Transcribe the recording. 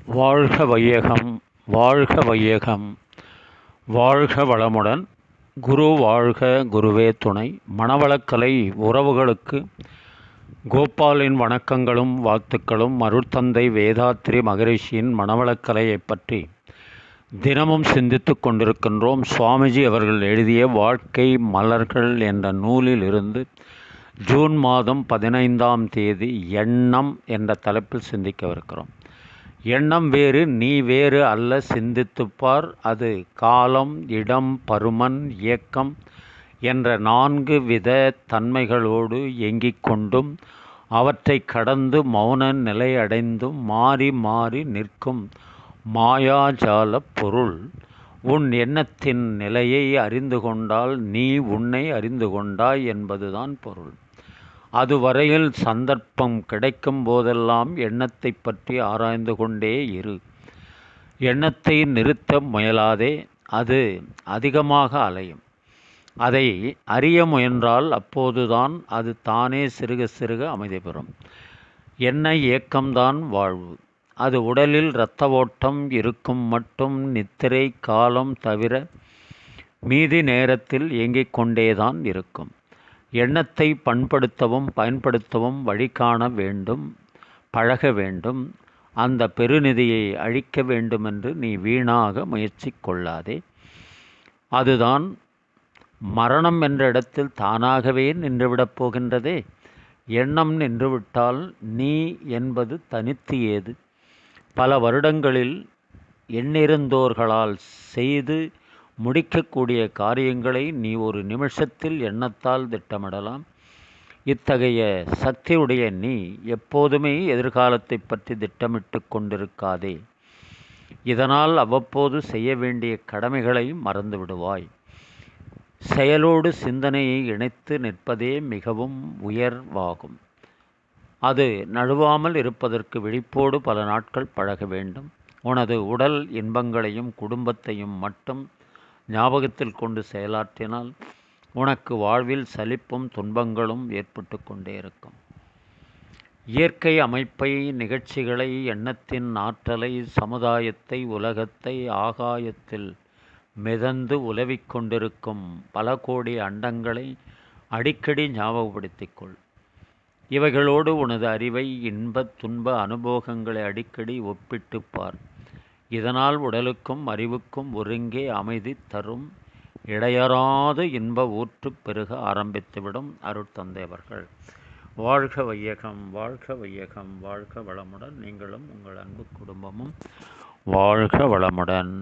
வாழ்க வையகம், வாழ்க வையகம், வாழ்க வளமுடன். குரு வாழ்க, குருவே துணை. மணவளக்கலை உறவுகளுக்கு கோபாலின் வணக்கங்களும் வாழ்த்துக்களும். அருட்தந்தை வேதாத்ரி மகரிஷியின் மணவளக்கலையை பற்றி தினமும் சிந்தித்து கொண்டிருக்கின்றோம். சுவாமிஜி அவர்கள் எழுதிய வாழ்க்கை மலர்கள் என்ற நூலில் இருந்து ஜூன் மாதம் 15ஆம் தேதி எண்ணம் என்ற தலைப்பில் சிந்திக்கவிருக்கிறோம். எண்ணம் வேறு, நீ வேறு அல்ல, சிந்தித்துப்பார். அது காலம், இடம், பருமன், இயக்கம் என்ற 4 வித தன்மைகளோடு இயங்கிக் கொண்டும் அவற்றை கடந்து மௌன நிலையடைந்தும் மாறி மாறி நிற்கும் மாயாஜால பொருள். உன் எண்ணத்தின் நிலையை அறிந்து கொண்டால் நீ உன்னை அறிந்து கொண்டாய் என்பதுதான் பொருள். அதுவரையில் சந்தர்ப்பம் கிடைக்கும் போதெல்லாம் எண்ணத்தை பற்றி ஆராய்ந்து கொண்டே இரு. எண்ணத்தை நிறுத்த முயலாதே, அது அதிகமாக அலையும். அதை அறிய முயன்றால் அப்போதுதான் அது தானே சிறுக சிறுக அமைதி பெறும். எண்ண இயக்கம்தான் வாழ்வு. அது உடலில் இரத்த ஓட்டம் இருக்கும் மட்டும் நித்திரை காலம் தவிர மீதி நேரத்தில் இயங்கிக் கொண்டேதான் இருக்கும். எண்ணத்தை பண்படுத்தவும் பயன்படுத்தவும் வழி காண வேண்டும், பழக வேண்டும். அந்த பெருநிதியை அழிக்க வேண்டுமென்று நீ வீணாக முயற்சி கொள்ளாதே. அதுதான் மரணம் என்ற இடத்தில் தானாகவே நின்றுவிடப் போகின்றதே. எண்ணம் நின்றுவிட்டால் நீ என்பது தனித்து ஏது? பல வருடங்களில் எண்ணிருந்தோர்களால் செய்து முடிக்கக்கூடிய காரியங்களை நீ ஒரு நிமிஷத்தில் எண்ணத்தால் திட்டமிடலாம். இத்தகைய சக்தியுடைய நீ எப்போதுமே எதிர்காலத்தை பற்றி திட்டமிட்டு கொண்டிருக்காதே. இதனால் அவ்வப்போது செய்ய வேண்டிய கடமைகளை மறந்து விடுவாய். செயலோடு சிந்தனையை இணைத்து நிற்பதே மிகவும் உயர்வாகும். அது நழுவாமல் இருப்பதற்கு விழிப்போடு பல நாட்கள் பழக வேண்டும். உனது உடல் இன்பங்களையும் குடும்பத்தையும் மட்டும் ஞாபகத்தில் கொண்டு செயலாற்றினால் உனக்கு வாழ்வில் சலிப்பும் துன்பங்களும் ஏற்பட்டு கொண்டே இருக்கும். இயற்கை அமைப்பை, நிகழ்ச்சிகளை, எண்ணத்தின் ஆற்றலை, சமுதாயத்தை, உலகத்தை, ஆகாயத்தில் மிதந்து உலவிக் கொண்டிருக்கும் பல கோடி அண்டங்களை அடிக்கடி ஞாபகப்படுத்திக்கொள். இவைகளோடு உனது அறிவை, இன்ப துன்ப அனுபவங்களை அடிக்கடி ஒப்பிட்டு பார். இதனால் உடலுக்கும் அறிவுக்கும் ஒருங்கே அமைதி தரும் இடையறாத இன்ப ஊற்று பெருக ஆரம்பித்துவிடும். அருட்தந்தை அவர்கள். வாழ்க வையகம், வாழ்க வையகம், வாழ்க வளமுடன். நீங்களும் உங்கள் அன்பு குடும்பமும் வாழ்க வளமுடன்.